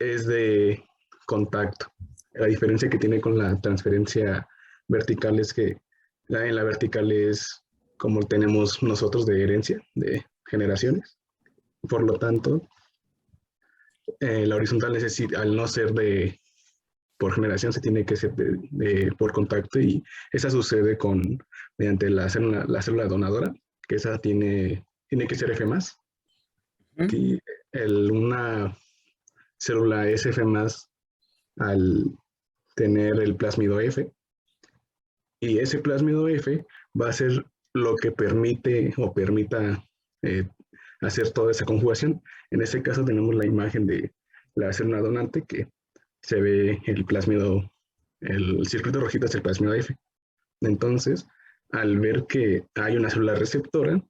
es de contacto. La diferencia que tiene con la transferencia vertical es que en la vertical es como tenemos nosotros de herencia, de generaciones. Por lo tanto, la horizontal necesita, al no ser de por generación, se tiene que ser por contacto y esa sucede mediante la célula donadora, que esa tiene que ser F+. Ujú. Que una célula es F+, al tener el plásmido F, y ese plásmido F va a ser lo que permita eh, hacer toda esa conjugación. En este caso tenemos la imagen de la célula donante, que se ve el plásmido, el circuito rojito es el plásmido F. Entonces, al ver que hay una célula receptora,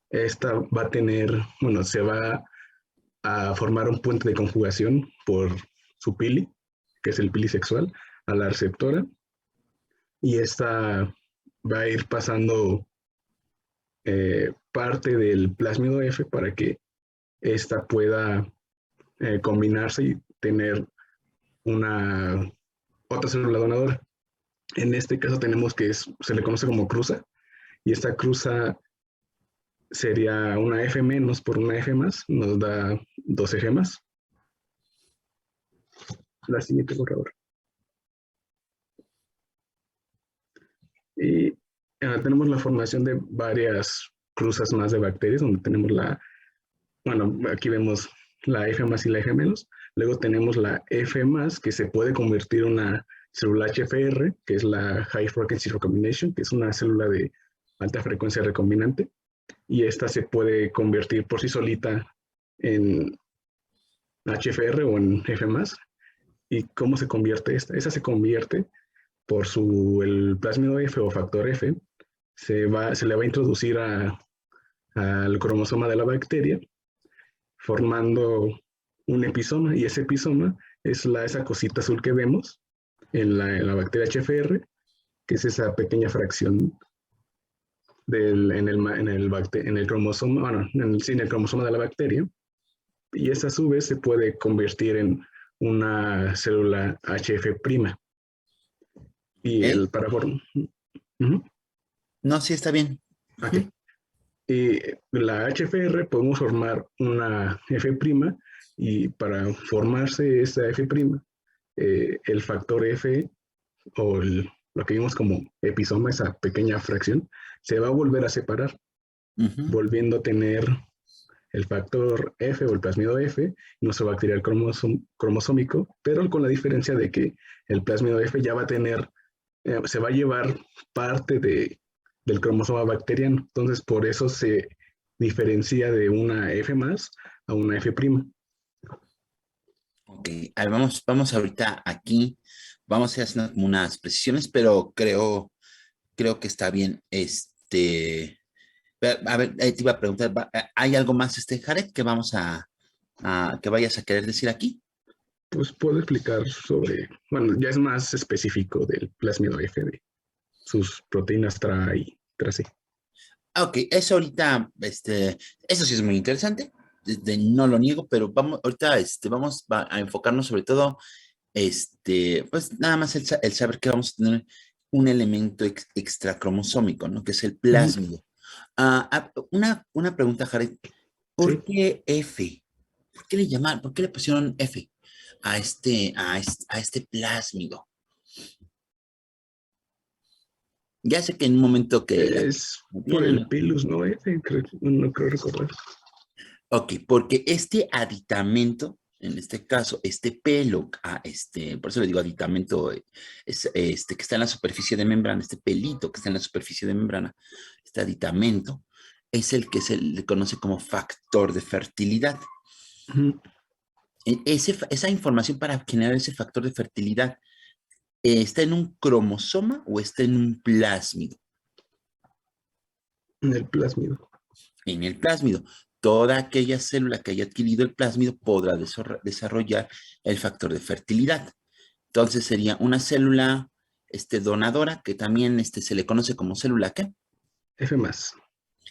esta va a tener, bueno, se va a formar un puente de conjugación por su pili, que es el pili sexual, a la receptora, y esta va a ir pasando parte del plásmido F para que esta pueda combinarse y tener una otra célula donadora. En este caso tenemos que se le conoce como cruza, y esta cruza sería una F menos por una F más, nos da dos F más. La siguiente, por favor. Y tenemos la formación de varias cruzas más de bacterias, donde tenemos bueno, aquí vemos la F más y la F menos. Luego tenemos la F más, que se puede convertir en una célula HFR, que es la High Frequency Recombination, que es una célula de alta frecuencia recombinante. Y esta se puede convertir por sí solita en HFR o en F más. ¿Y cómo se convierte esta? Esa se convierte por el plásmido F o factor F, se le va a introducir al cromosoma de la bacteria, formando un episoma, y ese episoma es esa cosita azul que vemos en la bacteria HFR, que es esa pequeña fracción en el cromosoma, bueno, en el cromosoma de la bacteria, y esa a su vez se puede convertir en una célula HF'. Y ¿Eh? el paraform. Uh-huh. No, sí, está bien. Ok. Ujú. Y la HFR podemos formar una F', y para formarse esa F', el factor F o lo que vimos como episoma, esa pequeña fracción, se va a volver a separar, Ujú. volviendo a tener el factor F o el plasmido F, nuestro bacterial cromosómico, pero con la diferencia de que el plasmido F ya va a tener, se va a llevar parte del cromosoma bacteriano. Entonces, por eso se diferencia de una F más a una F'. Ok, a ver, vamos ahorita aquí, vamos a hacer como unas precisiones, pero creo que está bien. A ver, te iba a preguntar, ¿hay algo más, Jared, que que vayas a querer decir aquí? Pues puedo explicar sobre, bueno, ya es más específico del plásmido F, de sus proteínas TRA y TRAC. Ok, eso ahorita, eso sí es muy interesante, no lo niego, pero ahorita, a enfocarnos sobre todo, pues nada más el saber que vamos a tener un elemento extracromosómico, ¿no? Que es el Uh-huh. plásmido. Una pregunta, Jared, Sí, ¿por qué F? ¿Por qué le pusieron F a este plásmido? Ya sé que en un momento que la es no por el tienen. pilus, ¿no? F, no creo recordar. Ok, porque este aditamento, en este caso, este pelo, por eso le digo aditamento, es que está en la superficie de membrana, este pelito que está en la superficie de membrana, este aditamento, es el que se le conoce como factor de fertilidad. Uh-huh. Esa información para generar ese factor de fertilidad, ¿está en un cromosoma o está en un plásmido? En el plásmido. En el plásmido. Toda aquella célula que haya adquirido el plásmido podrá desarrollar el factor de fertilidad. Entonces sería una célula donadora que también se le conoce como célula ¿qué? F más.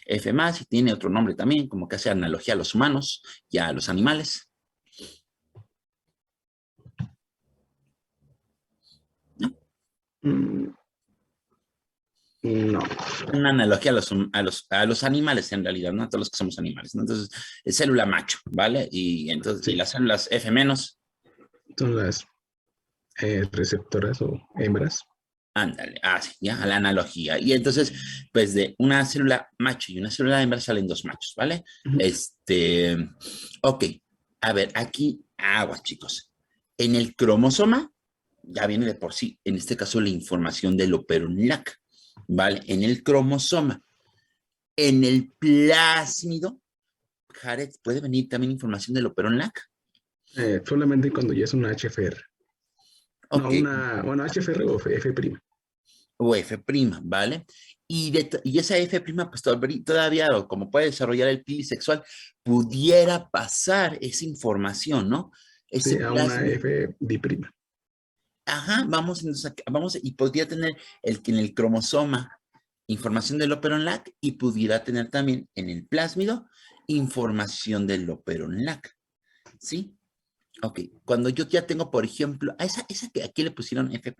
F más y tiene otro nombre también, como que hace analogía a los humanos y a los animales. Mm, no. Una analogía a los animales en realidad, ¿no? A todos los que somos animales, ¿no? Entonces, es célula macho, ¿vale? Y entonces, y Sí, las células F menos, son las receptoras o hembras. ándale, sí, ya, a la analogía. Y entonces, pues de una célula macho y una célula hembra salen dos machos, ¿vale? Ujú. Ok, a ver, aquí, aguas, chicos. En el cromosoma, ya viene de por sí, en este caso la información del operonlac, ¿vale? En el cromosoma. En el plásmido, Jared, ¿puede venir también información del operonlac? Solamente cuando ya es una HFR. No, Ok, bueno, HFR o F'. o F', ¿vale? Y esa F', pues todavía, o como puede desarrollar el pili sexual, pudiera pasar esa información, ¿no? Ese Sí, a una plasma. F'. Ajá, vamos, entonces, vamos, y podría tener en el cromosoma información del operonlac y pudiera tener también en el plásmido información del operonlac, ¿sí? Ok, cuando yo ya tengo, por ejemplo, a esa que aquí le pusieron F',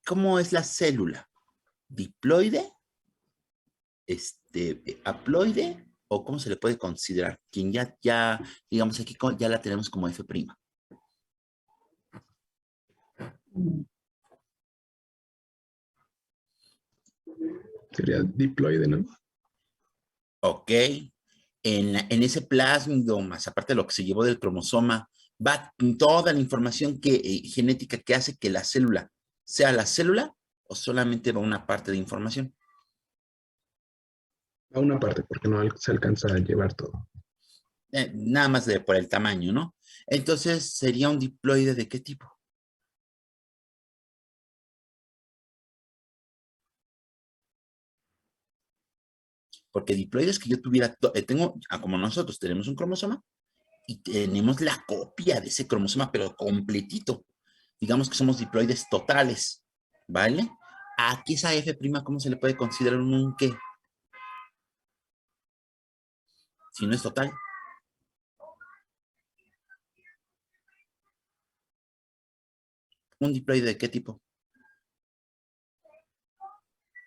¿cómo es la célula? ¿Diploide? ¿Haploide? ¿O cómo se le puede considerar? Quien digamos aquí, ya la tenemos como F'. Sería diploide, ¿no? Ok, en ese plásmido, más aparte de lo que se llevó del cromosoma, va toda la información genética que hace que la célula sea la célula o solamente va una parte de información. A una parte, porque no se alcanza a llevar todo. Nada más por el tamaño, ¿no? Entonces, ¿sería un diploide de qué tipo? Porque diploides que yo tuviera, como nosotros tenemos un cromosoma y tenemos la copia de ese cromosoma, pero completito. Digamos que somos diploides totales, ¿vale? Aquí esa F', ¿cómo se le puede considerar un qué? Si no es total. ¿Un diploide de qué tipo?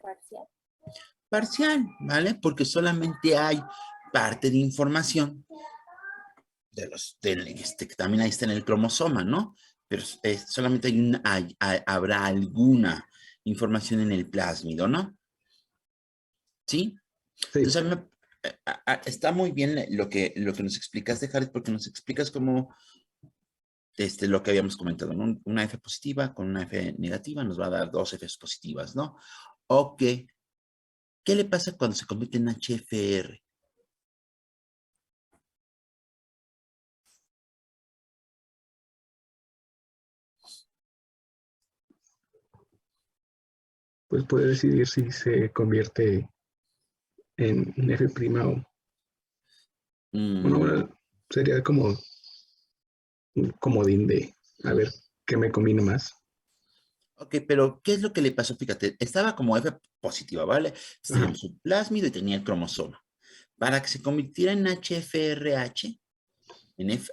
Parcial. Parcial, ¿vale? Porque solamente hay parte de información que también ahí está en el cromosoma, ¿no? Pero solamente habrá alguna información en el plásmido, ¿no? ¿Sí? Sí, Entonces, a mí está muy bien lo que nos explicas de Jared, porque nos explicas cómo lo que habíamos comentado, ¿no? Una F positiva con una F negativa nos va a dar dos Fs positivas, ¿no? Ok. ¿Qué le pasa cuando se convierte en HFR? pues puede decidir si se convierte en F' o, bueno, Mm, ahora sería como un comodín de a ver qué me combina más. ok, pero ¿qué es lo que le pasó? Fíjate, estaba como F positiva, ¿vale? Entonces, Ajá. teníamos un plásmido y tenía el cromosoma. Para que se convirtiera en HFRH,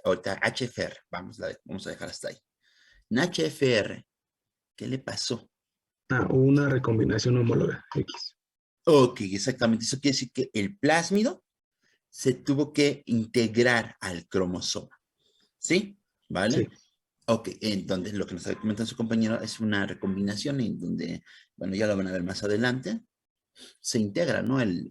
ahorita HFR, vamos a dejar hasta ahí. En HFR, ¿qué le pasó? Hubo una recombinación homóloga X. Ok, exactamente. Eso quiere decir que el plásmido se tuvo que integrar al cromosoma, ¿sí? ¿Vale? Sí, Ok, entonces lo que nos está comentando su compañero es una recombinación en donde, bueno, ya lo van a ver más adelante, se integra, ¿no? El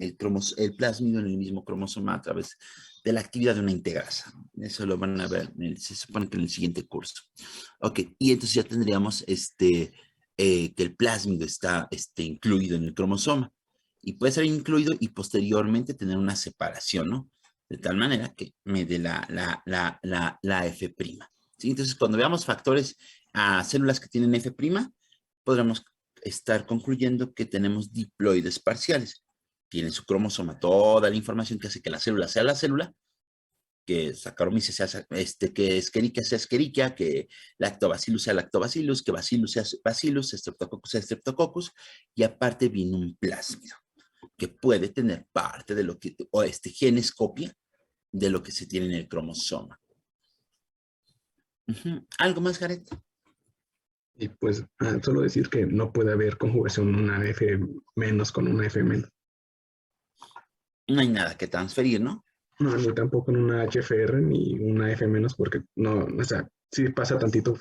plásmido en el mismo cromosoma a través de la actividad de una integrasa. Eso lo van a ver, se supone que en el siguiente curso. Ok, y entonces ya tendríamos que el plásmido está incluido en el cromosoma y puede ser incluido y posteriormente tener una separación, ¿no? De tal manera que me dé la F'. ¿Sí? Entonces, cuando veamos factores a células que tienen F', podremos estar concluyendo que tenemos diploides parciales. Tienen su cromosoma, toda la información que hace que la célula sea la célula, que Saccharomyces sea, que Escherichia sea Escherichia, que Lactobacillus sea Lactobacillus, que Bacillus sea Bacillus, Streptococcus sea Streptococcus, y aparte viene un plásmido, que puede tener parte de lo que, o genes copia de lo que se tiene en el cromosoma. ¿Algo más, Jared? Y pues solo decir que no puede haber conjugación una F menos con una F menos. No hay nada que transferir, ¿no? No, ni tampoco en una HFR ni una F menos, porque no, o sea, sí pasa tantito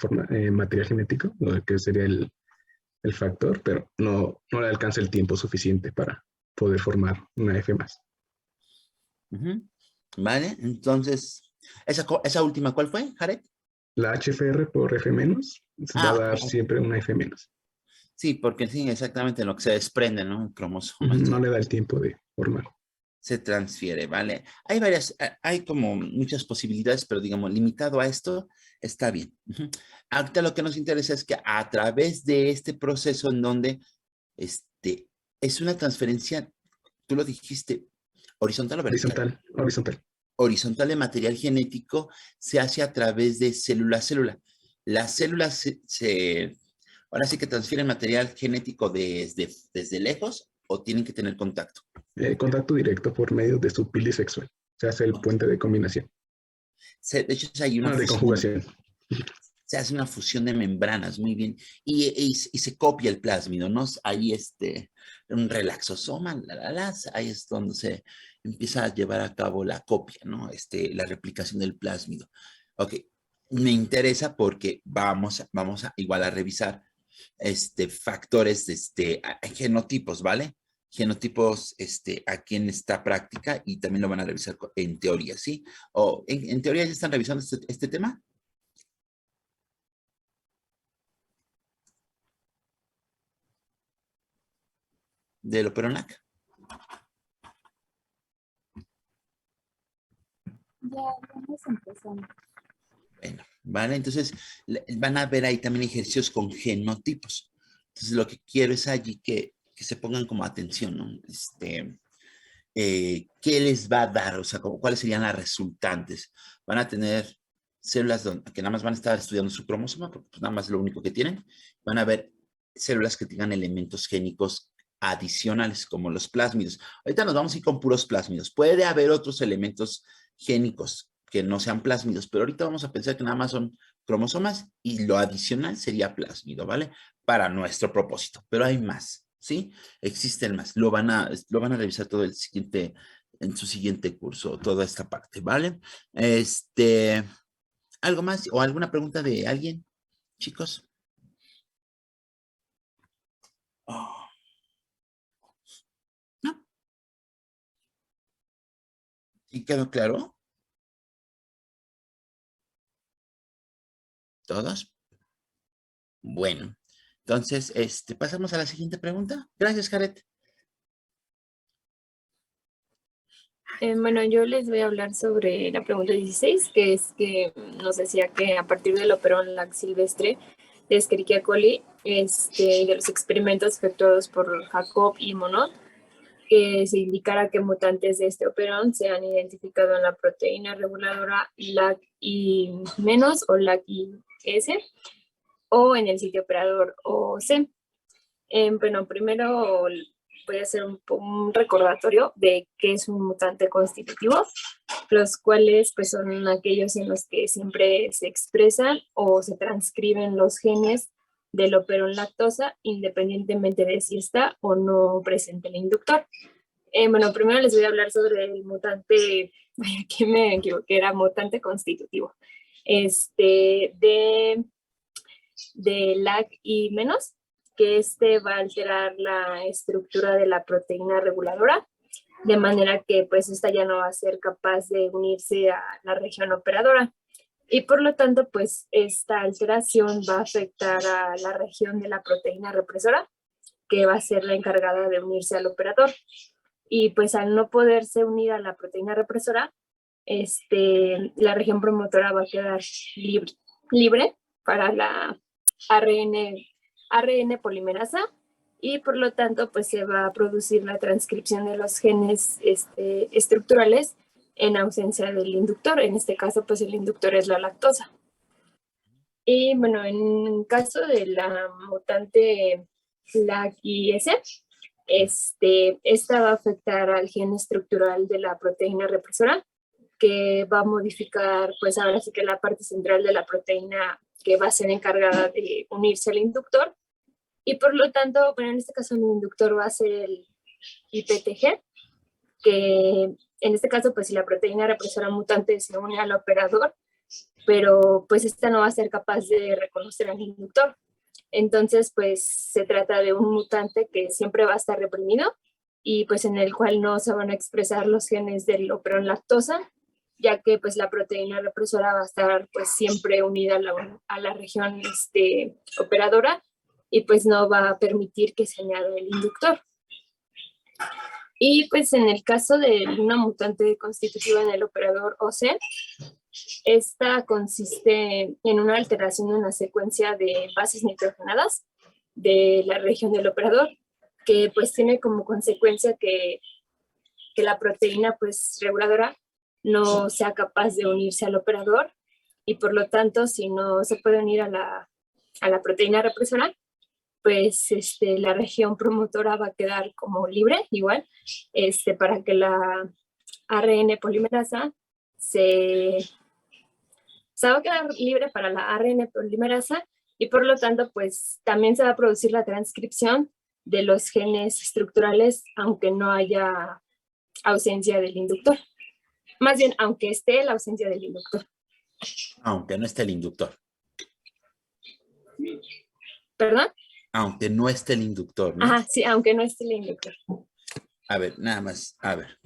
material genético, lo que sería el factor, pero no le alcanza el tiempo suficiente para poder formar una F más. Ujú. ¿Vale? Entonces, esa última, ¿cuál fue, Jared? La HFR por F menos va a Ah, dar siempre una F menos. sí, porque sí, exactamente lo que se desprende, ¿no? Un cromosoma No le da el tiempo de formar. se transfiere, ¿vale? Hay hay como muchas posibilidades, pero digamos, limitado a esto, está bien. Ujú. Ahorita lo que nos interesa es que a través de este proceso en donde este, es una transferencia, tú lo dijiste, horizontal o vertical. Horizontal, horizontal. Horizontal de material genético se hace a través de célula a célula. Las células ahora sí que transfieren material genético desde lejos o tienen que tener contacto. Contacto directo por medio de su pili sexual. Se hace el puente de combinación. De hecho, hay una No, de fusión conjugación. se hace una fusión de membranas, muy bien, y se copia el plásmido, ¿no? Ahí un relaxosoma, ahí es donde se empieza a llevar a cabo la copia, ¿no? La replicación del plásmido. Ok, me interesa porque vamos a igual a revisar factores, genotipos, ¿vale? Genotipos aquí en esta práctica y también lo van a revisar en teoría, ¿sí? O en teoría ya están revisando este tema. Del Operonac. Ya vamos empezando. Bueno, ¿vale? Entonces van a ver ahí también ejercicios con genotipos. Entonces lo que quiero es allí que se pongan como atención, ¿no? ¿Qué les va a dar? O sea, ¿cuáles serían las resultantes? Van a tener células que nada más van a estar estudiando su cromosoma, porque pues nada más es lo único que tienen. Van a ver células que tengan elementos génicos adicionales, como los plásmidos. Ahorita nos vamos a ir con puros plásmidos. Puede haber otros elementos génicos que no sean plásmidos, pero ahorita vamos a pensar que nada más son cromosomas y lo adicional sería plásmido, ¿vale? Para nuestro propósito, pero hay más, ¿sí? Existen más. Lo van a revisar en su siguiente curso, toda esta parte, ¿vale? ¿Algo más o alguna pregunta de alguien, chicos? Oh, ¿no? ¿Sí quedó claro? ¿Todos? Bueno, entonces, pasamos a la siguiente pregunta. Gracias, Jared. Bueno, yo les voy a hablar sobre la pregunta 16, que es que nos decía que a partir del operón lax silvestre de Escherichia coli, de los experimentos efectuados por Jacob y Monod, que se indicara que mutantes de este operón se han identificado en la proteína reguladora LAC-I menos o LAC-IS o en el sitio operador OC. Bueno, primero voy a hacer un recordatorio de qué es un mutante constitutivo, los cuales pues son aquellos en los que siempre se expresan o se transcriben los genes del operón lactosa, independientemente de si está o no presente el inductor. Bueno, primero les voy a hablar sobre el mutante, aquí me equivoqué, era mutante constitutivo, de LAC y menos, que va a alterar la estructura de la proteína reguladora, de manera que pues esta ya no va a ser capaz de unirse a la región operadora. Y por lo tanto, pues esta alteración va a afectar a la región de la proteína represora, que va a ser la encargada de unirse al operador. Y pues al no poderse unir a la proteína represora, la región promotora va a quedar libre para la ARN polimerasa y por lo tanto pues se va a producir la transcripción de los genes estructurales en ausencia del inductor. En este caso pues el inductor es la lactosa. Y bueno, en caso de la mutante LAC-IS, esta va a afectar al gen estructural de la proteína represora, que va a modificar, pues ahora sí que la parte central de la proteína que va a ser encargada de unirse al inductor. Y por lo tanto, bueno, en este caso el inductor va a ser el IPTG, que en este caso, pues si la proteína represora mutante se une al operador, pero pues esta no va a ser capaz de reconocer al inductor. Entonces, pues se trata de un mutante que siempre va a estar reprimido y pues en el cual no se van a expresar los genes del operón lactosa, ya que pues la proteína represora va a estar pues siempre unida a la región operadora y pues no va a permitir que se añada el inductor. Y pues en el caso de una mutante constitutiva en el operador OC, esta consiste en una alteración en la secuencia de bases nitrogenadas de la región del operador, que pues tiene como consecuencia que la proteína pues reguladora no sea capaz de unirse al operador y por lo tanto si no se puede unir a la proteína represora, pues la región promotora va a quedar como libre igual para que la ARN polimerasa se va a quedar libre para la ARN polimerasa y por lo tanto pues también se va a producir la transcripción de los genes estructurales aunque no haya ausencia del inductor. Más bien, aunque esté la ausencia del inductor. Aunque no esté el inductor. ¿Perdón? Aunque no esté el inductor, ¿no? Ajá, sí, aunque no esté el inductor. A ver, nada más, a ver.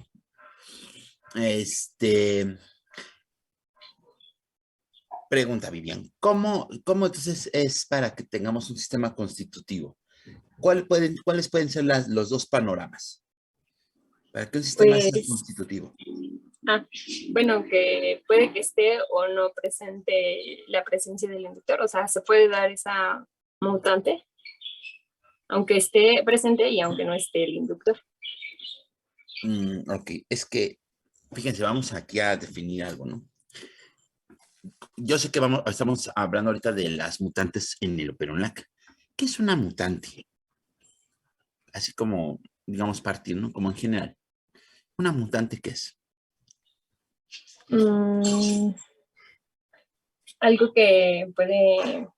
Pregunta, Vivian, ¿cómo entonces es para que tengamos un sistema constitutivo? ¿Cuáles pueden ser los dos panoramas? Para que un sistema sea Pues, constitutivo. Bueno, que puede que esté o no presente la presencia del inductor, o sea, se puede dar esa mutante, aunque esté presente y aunque no esté el inductor. Ok, es que, fíjense, vamos aquí a definir algo, ¿no? Yo sé que estamos hablando ahorita de las mutantes en el operon-LAC. ¿Qué es una mutante? Así como, digamos, partir, ¿no? Como en general. ¿Una mutante qué es? Algo que puede,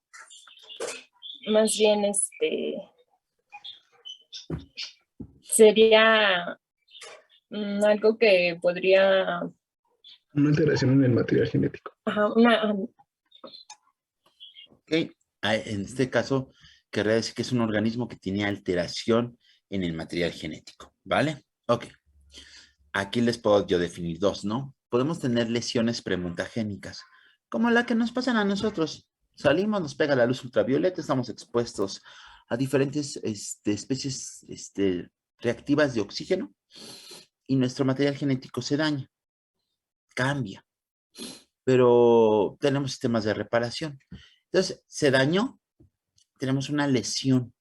más bien, sería algo que podría... Una alteración en el material genético. Ajá, Ok, en este caso, querría decir que es un organismo que tiene alteración en el material genético, ¿vale? Ok. Aquí les puedo yo definir dos, ¿no? Podemos tener lesiones premutagénicas, como la que nos pasan a nosotros. Salimos, nos pega la luz ultravioleta, estamos expuestos a diferentes especies reactivas de oxígeno y nuestro material genético se daña, cambia, pero tenemos sistemas de reparación. Entonces, se dañó, tenemos una lesión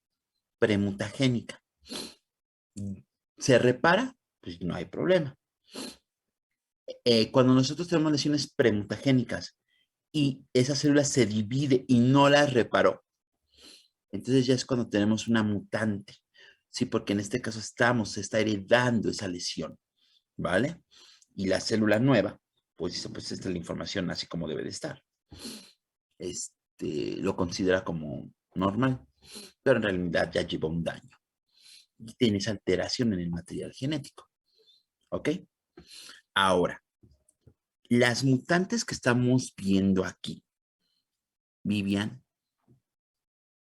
premutagénica. ¿Se repara? Pues no hay problema. Cuando nosotros tenemos lesiones premutagénicas y esa célula se divide y no la reparó, entonces ya es cuando tenemos una mutante, ¿sí? Porque en este caso se está heredando esa lesión, ¿vale? Y la célula nueva, pues dice, pues esta es la información así como debe de estar. Lo considera como normal, pero en realidad ya lleva un daño. Y tiene esa alteración en el material genético, ¿ok? Ahora, las mutantes que estamos viendo aquí, Vivian,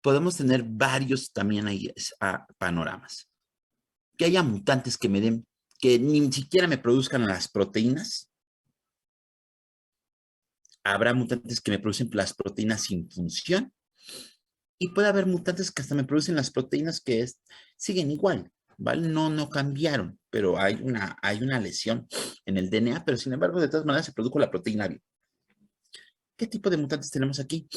podemos tener varios también ahí panoramas. Que haya mutantes que me den, que ni siquiera me produzcan las proteínas. Habrá mutantes que me producen las proteínas sin función. Y puede haber mutantes que hasta me producen las proteínas que siguen igual, ¿vale? No cambiaron, pero hay una lesión en el DNA, pero sin embargo, de todas maneras se produjo la proteína bien. ¿Qué tipo de mutantes tenemos aquí?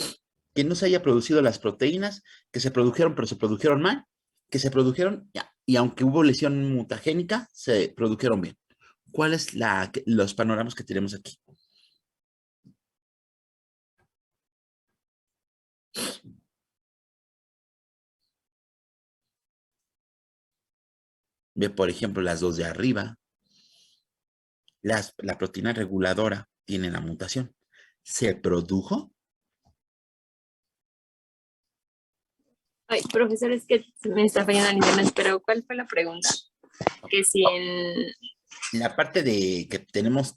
Que no se haya producido las proteínas, que se produjeron, pero se produjeron mal, que se produjeron, y aunque hubo lesión mutagénica, se produjeron bien. ¿Cuáles los panoramas que tenemos aquí? Ve, por ejemplo, las dos de arriba. La proteína reguladora tiene la mutación. ¿Se produjo? Ay, profesor, es que me está fallando el internet, pero ¿cuál fue la pregunta? Que si en... La parte de que tenemos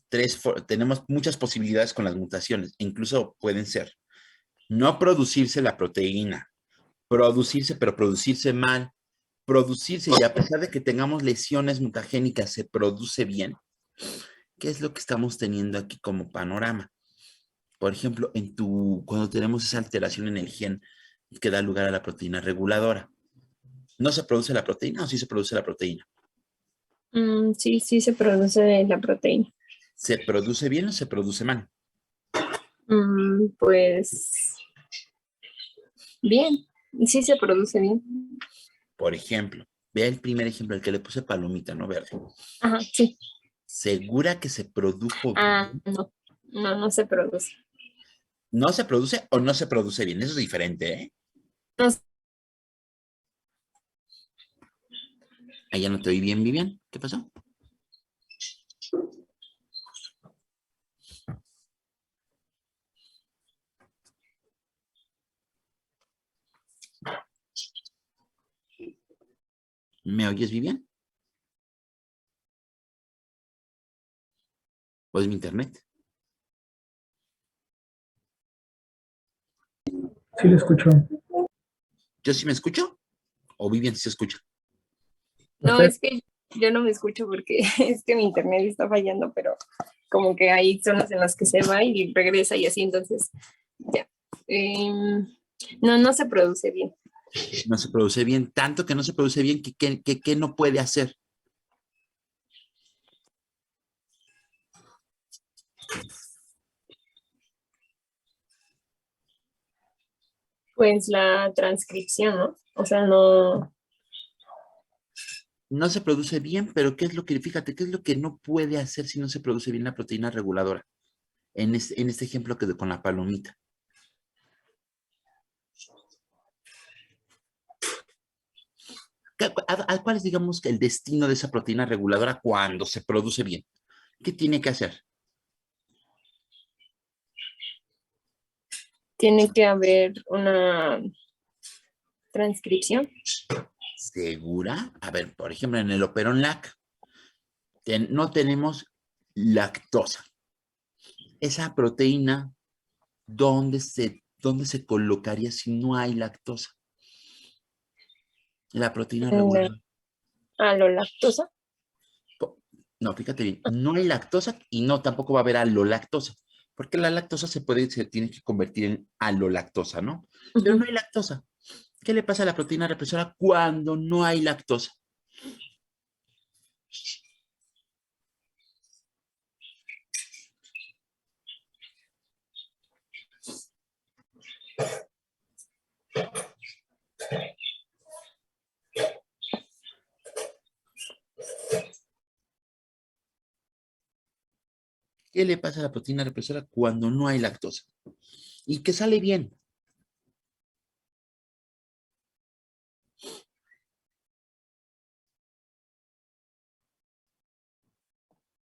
muchas posibilidades con las mutaciones, incluso pueden ser no producirse la proteína, producirse, pero producirse mal, producirse y a pesar de que tengamos lesiones mutagénicas, se produce bien. ¿Qué es lo que estamos teniendo aquí como panorama? Por ejemplo, cuando tenemos esa alteración en el gen que da lugar a la proteína reguladora, ¿no se produce la proteína o sí se produce la proteína? Sí, sí se produce la proteína. ¿Se produce bien o se produce mal? Pues bien, sí se produce bien. Por ejemplo, vea el primer ejemplo, el que le puse palomita, ¿no? Verde. Ajá, sí. ¿Segura que se produjo bien? No, no se produce. ¿No se produce o no se produce bien? Eso es diferente, ¿eh? No, Ahí ya no te oí bien, Vivian. ¿Qué pasó? ¿Me oyes, Vivian? ¿O es mi internet? Sí, lo escucho. ¿Yo sí me escucho? ¿O Vivian sí se escucha? no, Perfecto. es que yo no me escucho porque es que mi internet está fallando, pero como que hay zonas en las que se va y regresa y así, entonces ya. No se produce bien. No se produce bien, tanto que no se produce bien que no puede hacer. Pues la transcripción, ¿no? O sea, no. No se produce bien, pero fíjate, ¿qué es lo que no puede hacer si no se produce bien la proteína reguladora? En este ejemplo con la palomita. ¿Cuál es, digamos, que el destino de esa proteína reguladora cuando se produce bien? ¿Qué tiene que hacer? Tiene que haber una transcripción. ¿Segura? A ver, por ejemplo, en el Operon LAC no tenemos lactosa. Esa proteína, ¿dónde se colocaría si no hay lactosa? La proteína La reguladora. alolactosa. No, fíjate bien, no hay lactosa y no tampoco va a haber alolactosa, porque la lactosa se tiene que convertir en alolactosa, ¿no? Pero no hay lactosa. ¿Qué le pasa a la proteína represora cuando no hay lactosa? ¿Qué le pasa a la proteína represora cuando no hay lactosa? Y que sale bien.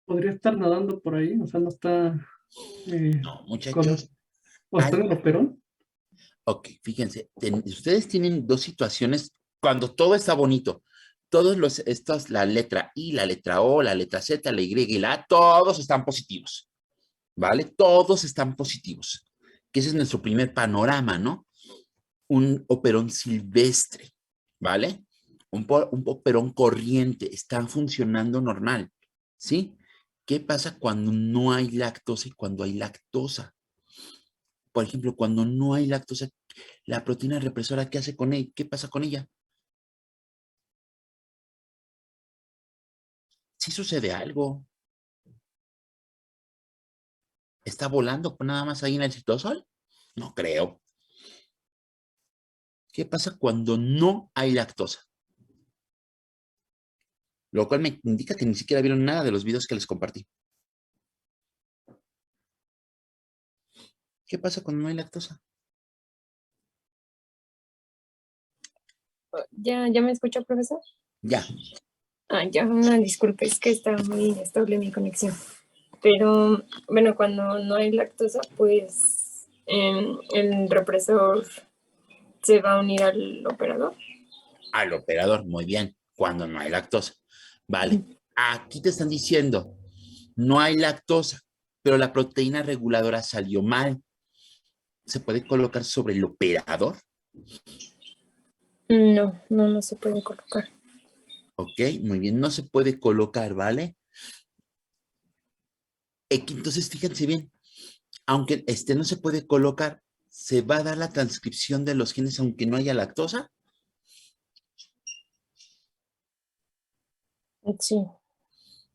Podría estar nadando por ahí, o sea, no está No, con, muchachos. o está en el operón. Ok, fíjense, ustedes tienen dos situaciones cuando todo está bonito. La letra I, la letra O, la letra Z, la Y y la A, todos están positivos, ¿vale? Todos están positivos. Que ese es nuestro primer panorama, ¿no? Un operón silvestre, ¿vale? Un operón corriente, está funcionando normal, ¿sí? ¿Qué pasa cuando no hay lactosa y cuando hay lactosa? Por ejemplo, cuando no hay lactosa, la proteína represora, ¿qué hace con ella? ¿Qué pasa con ella? Sí sucede algo. ¿Está volando nada más ahí en el citosol? No creo. ¿Qué pasa cuando no hay lactosa? Lo cual me indica que ni siquiera vieron nada de los videos que les compartí. ¿Qué pasa cuando no hay lactosa? ¿Ya me escucha, profesor? Ya. Ya, una disculpa, es que está muy inestable mi conexión. Pero, bueno, cuando no hay lactosa, pues el represor se va a unir al operador. Al operador, muy bien, cuando no hay lactosa. Vale, aquí te están diciendo, no hay lactosa, pero la proteína reguladora salió mal. ¿Se puede colocar sobre el operador? No se puede colocar. Ok, muy bien, no se puede colocar, ¿vale? Entonces, fíjense bien, aunque este no se puede colocar, ¿se va a dar la transcripción de los genes aunque no haya lactosa? Sí.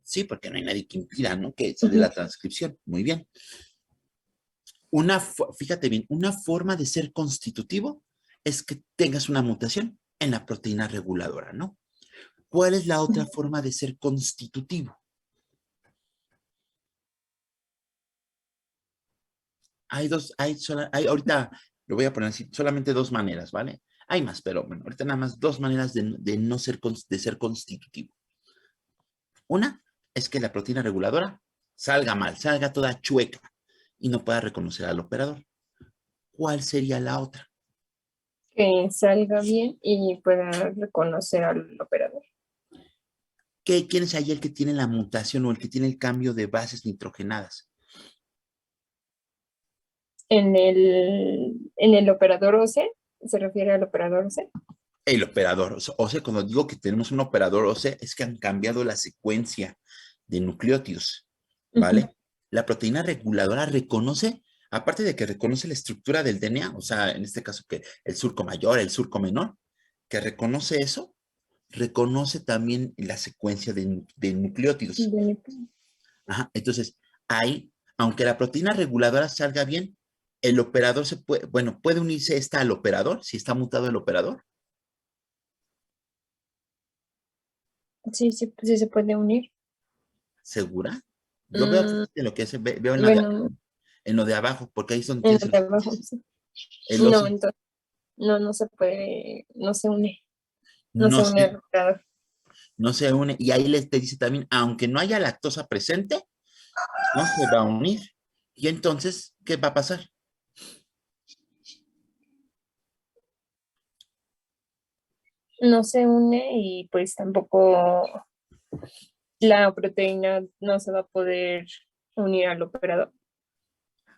Sí, porque no hay nadie que impida, ¿no? Que se dé la transcripción. Muy bien. Fíjate bien, una forma de ser constitutivo es que tengas una mutación en la proteína reguladora, ¿no? ¿Cuál es la otra forma de ser constitutivo? Ahorita lo voy a poner así, solamente dos maneras, ¿vale? Hay más, pero bueno, ahorita nada más dos maneras de no ser, de ser constitutivo. Una es que la proteína reguladora salga mal, salga toda chueca y no pueda reconocer al operador. ¿Cuál sería la otra? Que salga bien y pueda reconocer al operador. ¿Quién es ahí el que tiene la mutación o el que tiene el cambio de bases nitrogenadas? En el operador OC, ¿se refiere al operador OC? El operador. O sea, cuando digo que tenemos un operador OC, es que han cambiado la secuencia de nucleótidos, ¿vale? La proteína reguladora reconoce, aparte de que reconoce la estructura del DNA, o sea, en este caso que el surco mayor, el surco menor, que reconoce eso, reconoce también la secuencia de nucleótidos. Ajá, entonces, ahí, aunque la proteína reguladora salga bien, el operador puede unirse esta al operador, si está mutado el operador. Sí se puede unir. ¿Segura? Yo veo aquí en lo que veo Bueno, en lo de abajo, porque ahí es donde en tienes lo de abajo, sí. el No, oso. entonces, no se puede, no No se une se, al operador. no se une. Y ahí te dice también, aunque no haya lactosa presente, no se va a unir. Y entonces, ¿qué va a pasar? No se une y pues tampoco la proteína no se va a poder unir al operador.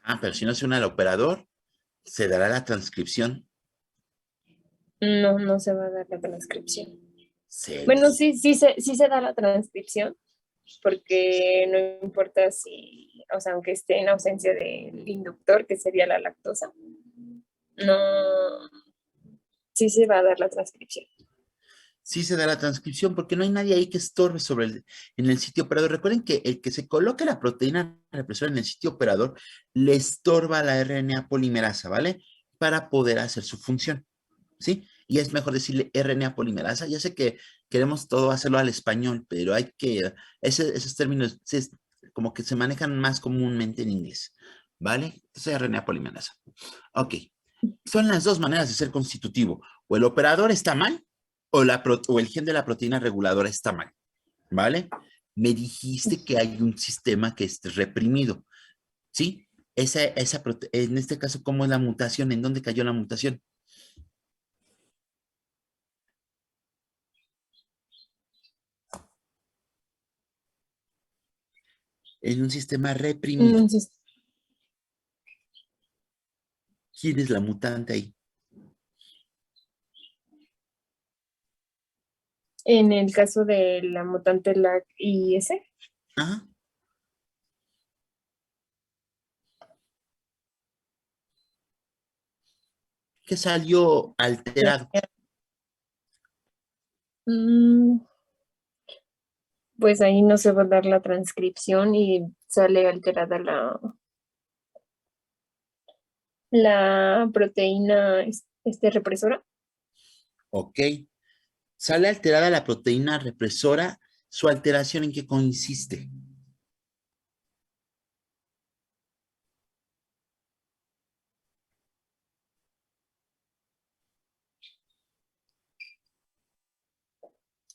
Ah, pero si no se une al operador, se dará la transcripción. No se va a dar la transcripción. Bueno, Celos. sí se da la transcripción, porque no importa si, o sea, aunque esté en ausencia del inductor, que sería la lactosa, no, sí se va a dar la transcripción. Sí se da la transcripción porque no hay nadie ahí que estorbe en el sitio operador. Recuerden que el que se coloque la proteína represora en el sitio operador le estorba la RNA polimerasa, ¿vale? Para poder hacer su función, ¿sí? Y es mejor decirle RNA polimerasa. Ya sé que queremos todo hacerlo al español, pero hay que, esos términos como que se manejan más comúnmente en inglés, ¿vale? Entonces RNA polimerasa. Ok, son las dos maneras de ser constitutivo. O el operador está mal o el gen de la proteína reguladora está mal, ¿vale? Me dijiste que hay un sistema que es reprimido, ¿sí? En este caso, ¿cómo es la mutación? ¿En dónde cayó la mutación? En un sistema reprimido. Entonces, ¿Quién es la mutante ahí? en el caso de la mutante LAC-IS, Ah, que salió alterado. mm, pues ahí no se va a dar la transcripción y sale alterada la proteína represora. Ok. Sale alterada la proteína represora. ¿Su alteración en qué consiste?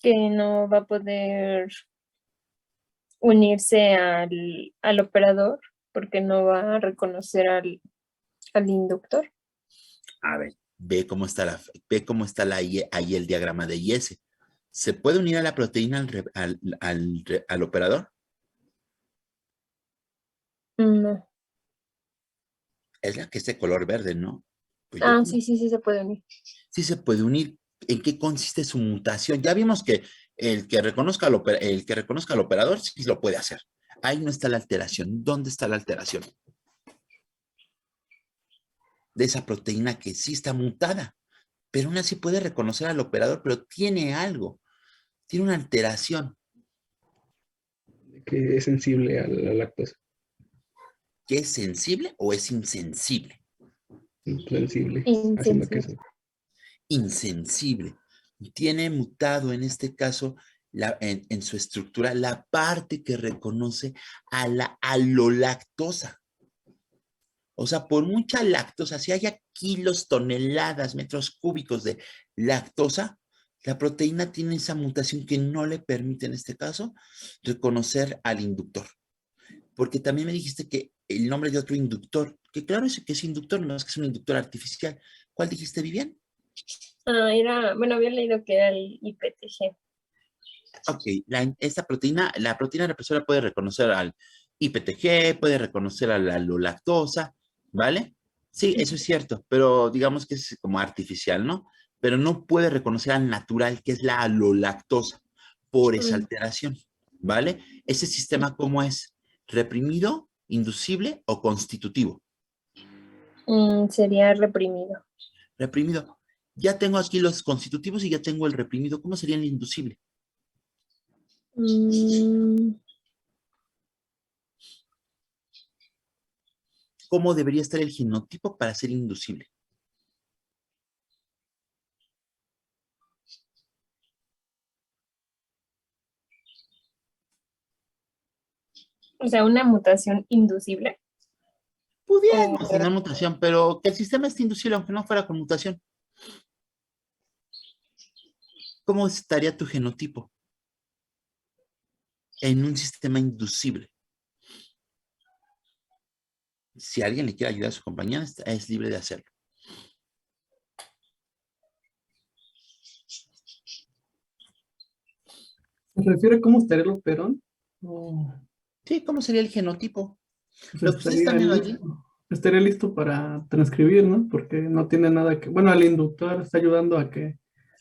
Que no va a poder unirse al operador porque no va a reconocer al inductor. A ver, Ve cómo está ahí el diagrama de IS. ¿Se puede unir a la proteína al operador? No. Es la que es de color verde, ¿no? Pues yo Ah, creo sí, sí, sí se puede unir. sí se puede unir. ¿En qué consiste su mutación? Ya vimos que el que reconozca al operador sí lo puede hacer. Ahí no está la alteración. ¿Dónde está la alteración? De esa proteína que sí está mutada, pero aún así puede reconocer al operador, pero tiene algo, tiene una alteración. Que es sensible a la lactosa. ¿Que es sensible o es insensible? Sensible, haciendo que Insensible. eso. Insensible. Tiene mutado en este caso en su estructura la parte que reconoce a la alolactosa. O sea, por mucha lactosa, si haya kilos, toneladas, metros cúbicos de lactosa, la proteína tiene esa mutación que no le permite, en este caso, reconocer al inductor. Porque también me dijiste que el nombre de otro inductor, que claro es que es inductor, no es que es un inductor artificial. ¿Cuál dijiste, Vivian? Bueno, había leído que era el IPTG. Ok, esta proteína, la proteína represora puede reconocer al IPTG, puede reconocer a la lactosa, ¿vale? Sí, eso es cierto, pero digamos que es como artificial, ¿no? Pero no puede reconocer al natural, que es la alolactosa, por esa alteración, ¿vale? Ese sistema, ¿cómo es? ¿Reprimido, inducible o constitutivo? Sería reprimido. Reprimido. Ya tengo aquí los constitutivos y ya tengo el reprimido. ¿Cómo sería el inducible? Mm, ¿Cómo debería estar el genotipo para ser inducible? o sea, una mutación inducible. Pudiéramos tener mutación, pero que el sistema esté inducible aunque no fuera con mutación. ¿Cómo estaría tu genotipo en un sistema inducible? Si alguien le quiere ayudar a su compañera, es libre de hacerlo. ¿Se refiere a cómo estaría el operón? O Sí, ¿cómo sería el genotipo? pues Lo que ustedes están viendo allí. estaría listo para transcribir, ¿no? Porque no tiene nada que... Bueno, el inductor está ayudando a que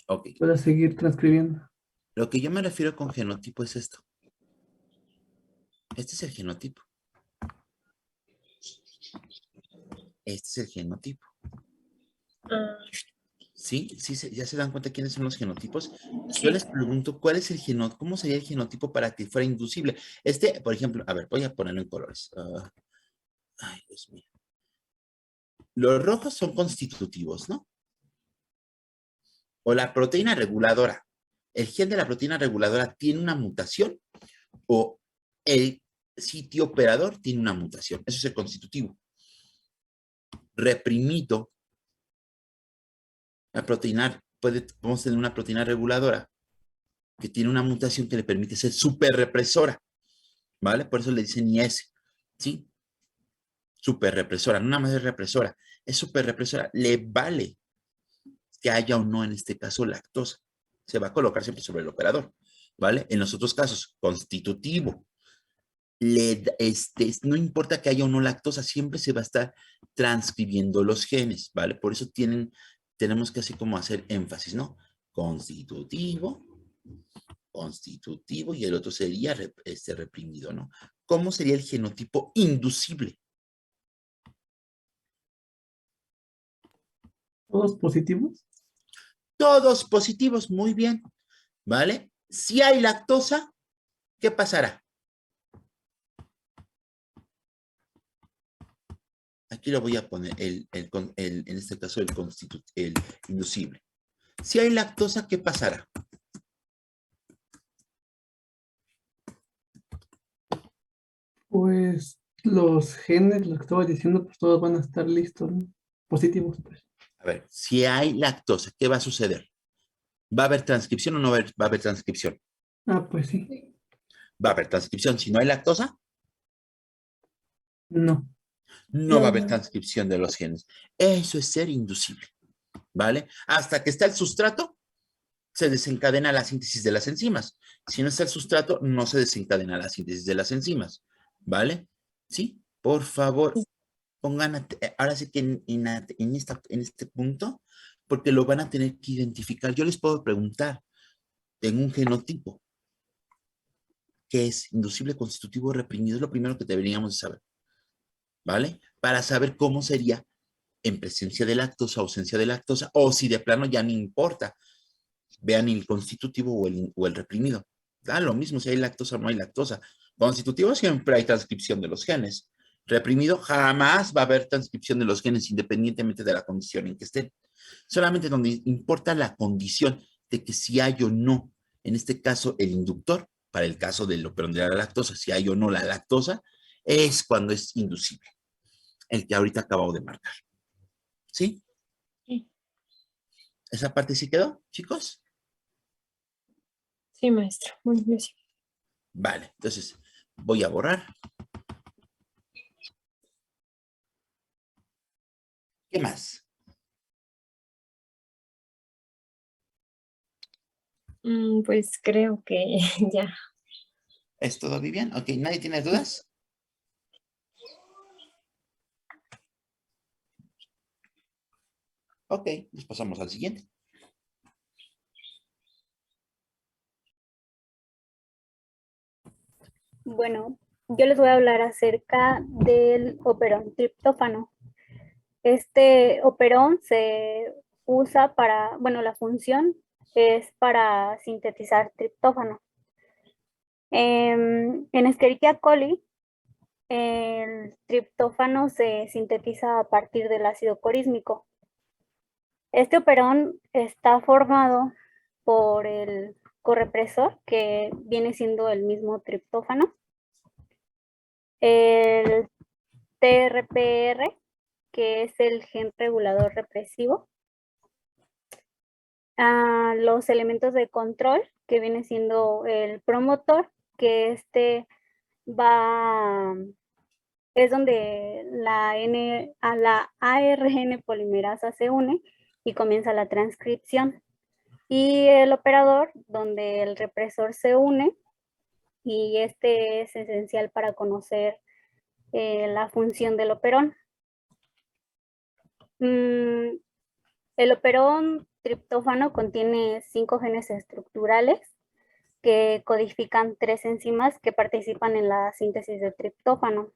Ok. pueda seguir transcribiendo. Lo que yo me refiero con genotipo es esto. Este es el genotipo. Este es el genotipo. ¿Sí? ¿Ya se dan cuenta quiénes son los genotipos? Yo les pregunto, ¿cómo sería el genotipo para que fuera inducible? Por ejemplo, a ver, voy a ponerlo en colores. Ay, Dios mío. Los rojos son constitutivos, ¿no? O la proteína reguladora. El gen de la proteína reguladora tiene una mutación o el sitio operador tiene una mutación. Eso es el constitutivo. Reprimido. Podemos tener una proteína reguladora que tiene una mutación que le permite ser superrepresora, ¿vale? Por eso le dicen IS, ¿sí? Superrepresora, no nada más es represora, es superrepresora, le vale que haya o no en este caso lactosa. Se va a colocar siempre sobre el operador, ¿vale? En los otros casos, constitutivo. No importa que haya o no lactosa, siempre se va a estar transcribiendo los genes, ¿vale? Por eso tenemos que así como hacer énfasis, ¿no? Constitutivo, y el otro sería reprimido, ¿no? ¿Cómo sería el genotipo inducible? ¿Todos positivos? Todos positivos, muy bien, ¿vale? Si hay lactosa, ¿qué pasará? Aquí lo voy a poner, en este caso, el inducible. Si hay lactosa, ¿qué pasará? Pues los genes, lo que estaba diciendo, pues todos van a estar listos, ¿no? Positivos, pues. A ver, si hay lactosa, ¿qué va a suceder? ¿Va a haber transcripción o no va a haber transcripción? Ah, pues sí. Va a haber transcripción. Si no hay lactosa, No. no va a haber transcripción de los genes. Eso es ser inducible, ¿vale? Hasta que está el sustrato, se desencadena la síntesis de las enzimas. Si no está el sustrato, no se desencadena la síntesis de las enzimas, ¿vale? ¿Sí? Por favor, pongan, ahora sí que en este punto, porque lo van a tener que identificar. Yo les puedo preguntar, en un genotipo, ¿qué es inducible constitutivo reprimido? Es lo primero que deberíamos saber, ¿vale? Para saber cómo sería en presencia de lactosa, ausencia de lactosa, o si de plano ya no importa, vean el constitutivo o el reprimido. Da lo mismo si hay lactosa o no hay lactosa. Constitutivo siempre hay transcripción de los genes. Reprimido jamás va a haber transcripción de los genes independientemente de la condición en que estén. Solamente donde importa la condición de que si hay o no, en este caso el inductor, para el caso del operón de la lactosa, si hay o no la lactosa, es cuando es inducible. El que ahorita acabamos de marcar. ¿Sí? Sí, ¿Esa parte sí quedó, chicos? sí, maestro. Muy bien. Sí. Vale, entonces voy a borrar. ¿Qué más? Pues creo que ya. ¿Es todo bien? Ok, ¿nadie tiene dudas? Ok, pues pasamos al siguiente. Bueno, yo les voy a hablar acerca del operón triptófano. Este operón se usa para, bueno, la función es para sintetizar triptófano. En Escherichia coli, el triptófano se sintetiza a partir del ácido corísmico. Este operón está formado por el correpresor, que viene siendo el mismo triptófano, el TRPR, que es el gen regulador represivo, los elementos de control, que viene siendo el promotor, que es donde la ARN polimerasa se une y comienza la transcripción. Y el operador, donde el represor se une, y este es esencial para conocer la función del operón. El operón triptófano contiene 5 genes estructurales que codifican 3 enzimas que participan en la síntesis de triptófano.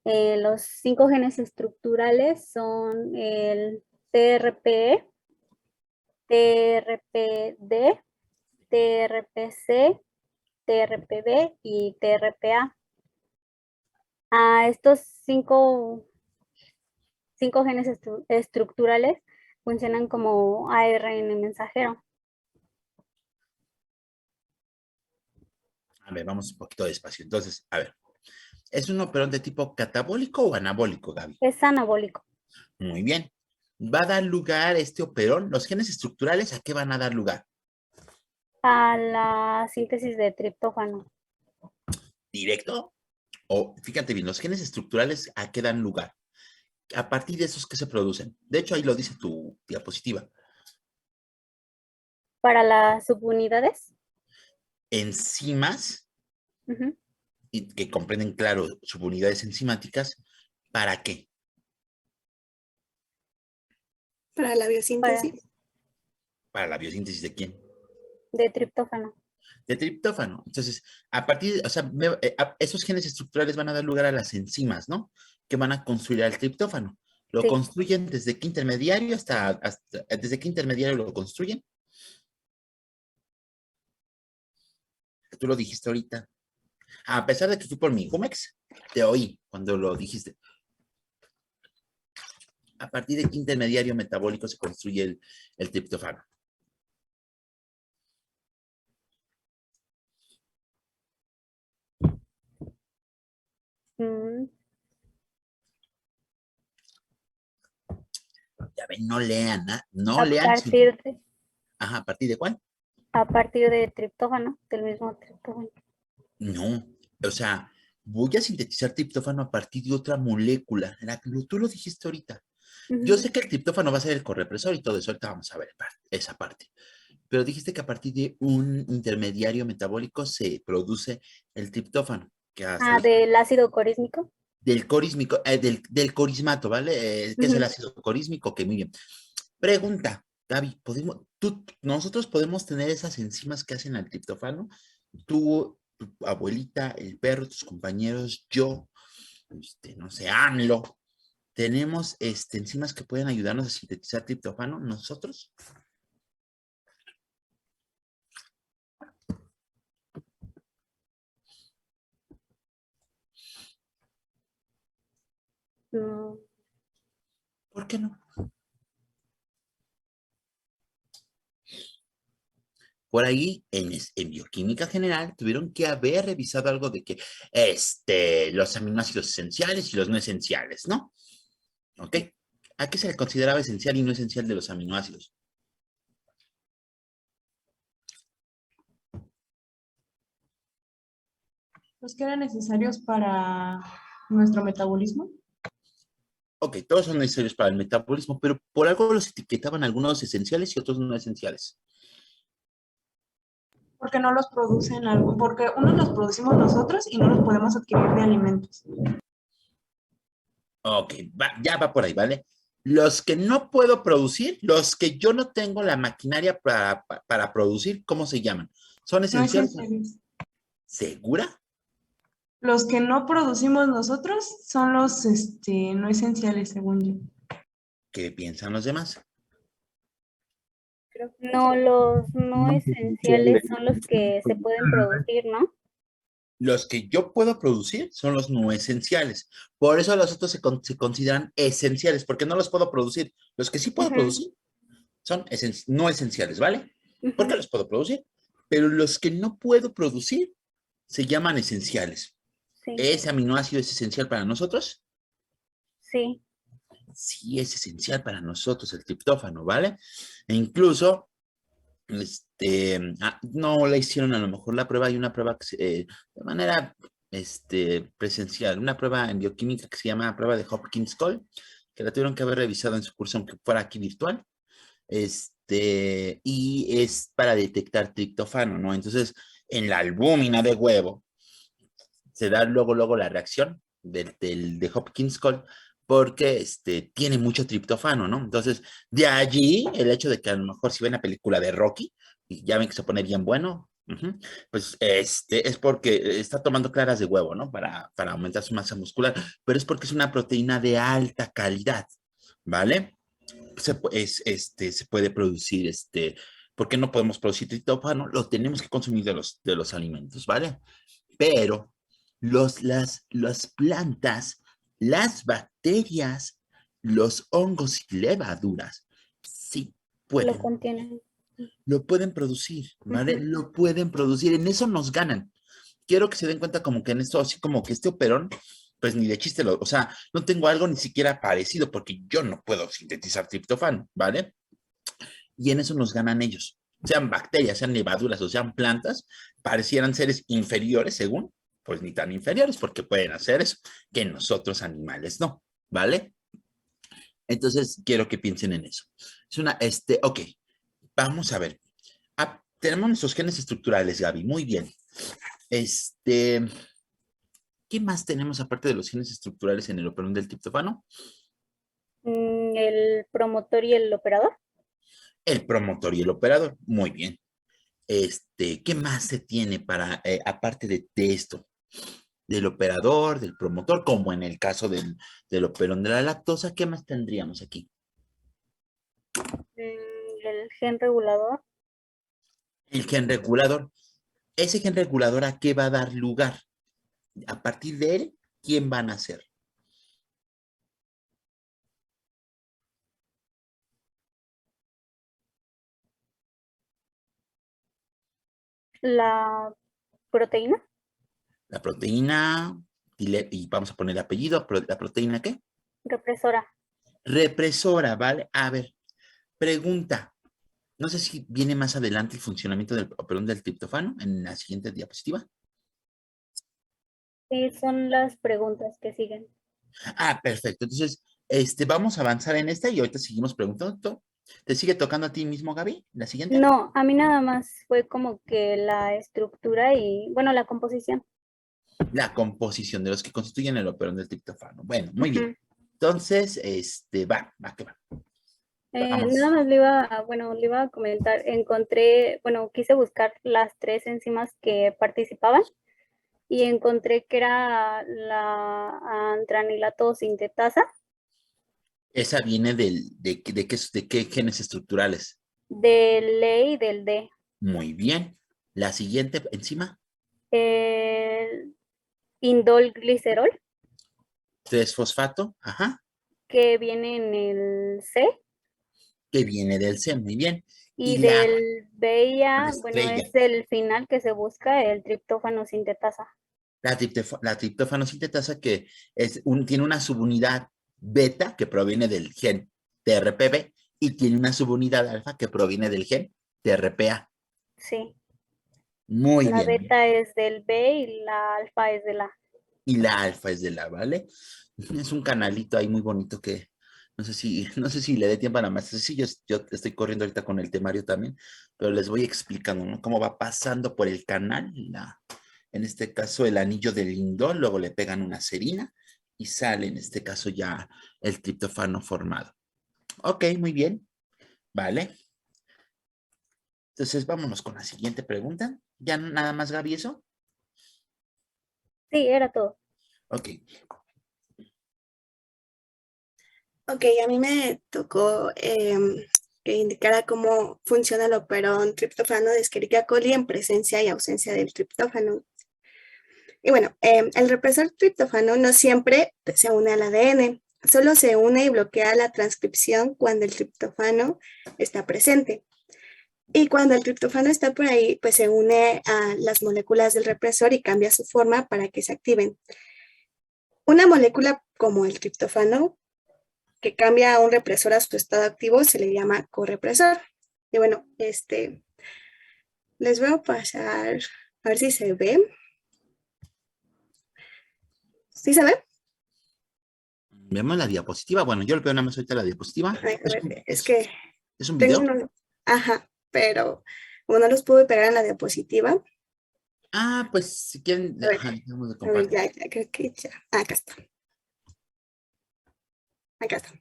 Los 5 genes estructurales son el TRPE, TRPD, TRPC, TRPB y TRPA. Estos 5 genes estructurales funcionan como ARN mensajero. A ver, vamos un poquito despacio. Entonces, a ver, ¿es un operón de tipo catabólico o anabólico, Gaby? Es anabólico. Muy bien. ¿Va a dar lugar este operón? ¿Los genes estructurales a qué van a dar lugar? A la síntesis de triptófano. ¿Directo? O, fíjate bien, los genes estructurales a qué dan lugar. A partir de esos que se producen. De hecho, ahí lo dice tu diapositiva. Para las subunidades. Enzimas, Uh-huh. y que comprenden, claro, subunidades enzimáticas. ¿Para qué? Para la biosíntesis. ¿Para la biosíntesis de quién? De triptófano. De triptófano. Entonces, a partir, o sea, esos genes estructurales van a dar lugar a las enzimas, ¿no? Que van a construir el triptófano. Lo Sí. construyen desde qué intermediario ¿desde qué intermediario lo construyen? Tú lo dijiste ahorita. A pesar de que fui por mi Jumex, te oí cuando lo dijiste. ¿A partir de qué intermediario metabólico se construye el triptófano? Mm, Ya ven, no lean, ¿ah? No a lean. partir de, Ajá, ¿a partir de cuál? a partir de triptófano, del mismo triptófano. No, o sea, voy a sintetizar triptófano a partir de otra molécula. Tú lo dijiste ahorita. Yo Ujú. sé que el triptófano va a ser el correpresor y todo eso, ahorita vamos a ver esa parte. Pero dijiste que a partir de un intermediario metabólico se produce el triptófano, que hasta Ah, del ácido corísmico. del corísmico, del corismato, ¿vale? ¿Qué es el Ujú. ácido corísmico? Que muy bien. Pregunta, Gaby, nosotros podemos tener esas enzimas que hacen al triptófano? Tú, tu abuelita, el perro, tus compañeros, yo, no sé, AMLO, ¿tenemos enzimas que pueden ayudarnos a sintetizar triptófano? ¿Nosotros? No. ¿Por qué no? Por ahí, en bioquímica general, tuvieron que haber revisado algo de que los aminoácidos esenciales y los no esenciales, ¿no? ¿Ok? ¿A qué se le consideraba esencial y no esencial de los aminoácidos? Los que eran necesarios para nuestro metabolismo. Ok, todos son necesarios para el metabolismo, pero por algo los etiquetaban algunos esenciales y otros no esenciales. Porque no los producen algo, porque unos los producimos nosotros y no los podemos adquirir de alimentos. Ok, ya va por ahí, ¿vale? Los que no puedo producir, los que yo no tengo la maquinaria para producir, ¿cómo se llaman? ¿Son No esenciales? esenciales. ¿Segura? Los que no producimos nosotros son los no esenciales, según yo. ¿Qué piensan los demás? No, los no esenciales son los que se pueden producir, ¿no? Los que yo puedo producir son los no esenciales. Por eso los otros se consideran esenciales, porque no los puedo producir. Los que sí puedo Ujú, producir son no esenciales, ¿vale? Porque ujú. los puedo producir. Pero los que no puedo producir se llaman esenciales. Sí, ¿Ese aminoácido es esencial para nosotros? sí. Sí, es esencial para nosotros el triptófano, ¿vale? E incluso no le hicieron a lo mejor la prueba, hay una prueba de manera presencial, una prueba en bioquímica que se llama prueba de Hopkins-Cole, que la tuvieron que haber revisado en su curso, aunque fuera aquí virtual, y es para detectar triptófano, ¿no? Entonces, en la albúmina de huevo, se da luego la reacción de Hopkins-Cole, porque tiene mucho triptófano, ¿no? Entonces, de allí el hecho de que a lo mejor si ven la película de Rocky, y ya ven que se pone bien bueno, pues es porque está tomando claras de huevo, ¿no? Para aumentar su masa muscular, pero es porque es una proteína de alta calidad, ¿vale? Se puede producir, ¿por qué no podemos producir triptófano? Lo tenemos que consumir de los alimentos, ¿vale? Pero las plantas, las bacterias, los hongos y levaduras, sí Lo pueden, contienen. lo pueden producir, ¿vale? Ujú. Lo pueden producir, en eso nos ganan. Quiero que se den cuenta como que en esto, así como que este operón, pues ni de chiste, o sea, no tengo algo ni siquiera parecido porque yo no puedo sintetizar triptófano, ¿vale? Y en eso nos ganan ellos. Sean bacterias, sean levaduras o sean plantas, parecieran seres inferiores según, pues ni tan inferiores porque pueden hacer eso, que nosotros animales no, ¿vale? Entonces quiero que piensen en eso. Ok, vamos a ver. Tenemos nuestros genes estructurales, Gaby, muy bien. ¿Qué más tenemos aparte de los genes estructurales en el operón del triptófano? El promotor y el operador. El promotor y el operador, muy bien. ¿Qué más se tiene aparte de esto? Del operador, del promotor, como en el caso del operón de la lactosa, ¿qué más tendríamos aquí? El gen regulador. El gen regulador. ¿Ese gen regulador a qué va a dar lugar? A partir de él, ¿quién van a ser? La proteína. La proteína, y vamos a poner el apellido, ¿la proteína qué? Represora. Represora, ¿vale? A ver, pregunta. No sé si viene más adelante el funcionamiento del operón del triptófano en la siguiente diapositiva. Sí, son las preguntas que siguen. Perfecto. Entonces, Vamos a avanzar en esta y ahorita seguimos preguntando. ¿Te sigue tocando a ti mismo, Gaby? ¿La siguiente? No, a mí nada más fue como que la estructura y, bueno, la composición. La composición de los que constituyen el operón del triptófano. Bueno, muy bien. Ujú. Entonces, va, que va. Vamos. Nada más le iba a comentar, encontré, bueno, quise buscar las 3 enzimas que participaban y encontré que era la antranilato sintetasa, Esa viene de qué genes estructurales. del E y del D. Muy bien. La siguiente enzima, El indolglicerol, 3-fosfato, ajá, que viene en el C, que viene del C, muy bien. y Y la del B y A, bueno, estrella, es el final que se busca, el triptófano sintetasa. la triptófano sintetasa que tiene una subunidad beta que proviene del gen TRPV y tiene una subunidad alfa que proviene del gen TRPA. Sí, Muy la bien. beta es del B y la alfa es del A. Y la alfa es de la, ¿vale? Es un canalito ahí muy bonito que no sé si le dé tiempo a la maestra. Sí, yo estoy corriendo ahorita con el temario también, pero les voy explicando, ¿no? Cómo va pasando por el canal, en este caso el anillo del lindol, luego le pegan una serina y sale en este caso ya el triptófano formado. Ok, muy bien, ¿vale? Entonces vámonos con la siguiente pregunta. ¿Ya nada más, Gaby, eso? Sí, era todo. Ok. Ok, a mí me tocó que indicara cómo funciona el operón triptófano de Escherichia coli en presencia y ausencia del triptófano. Y bueno, el represor triptófano no siempre se une al ADN, solo se une y bloquea la transcripción cuando el triptófano está presente. Y cuando el triptófano está por ahí, pues se une a las moléculas del represor y cambia su forma para que se activen. Una molécula como el triptófano que cambia a un represor a su estado activo se le llama correpresor. Y bueno, les voy a pasar, a ver si se ve. ¿Sí se ve? Vemos la diapositiva. Bueno, yo lo veo nada más ahorita la diapositiva. Ay, a ver, es que ¿Es un tengo video? uno, ajá, pero como no los pude pegar en la diapositiva, Ah, pues si quieren, a ver, ajá, dejamos de a ver, compartir. ya, creo que ya. Acá está. Acá está.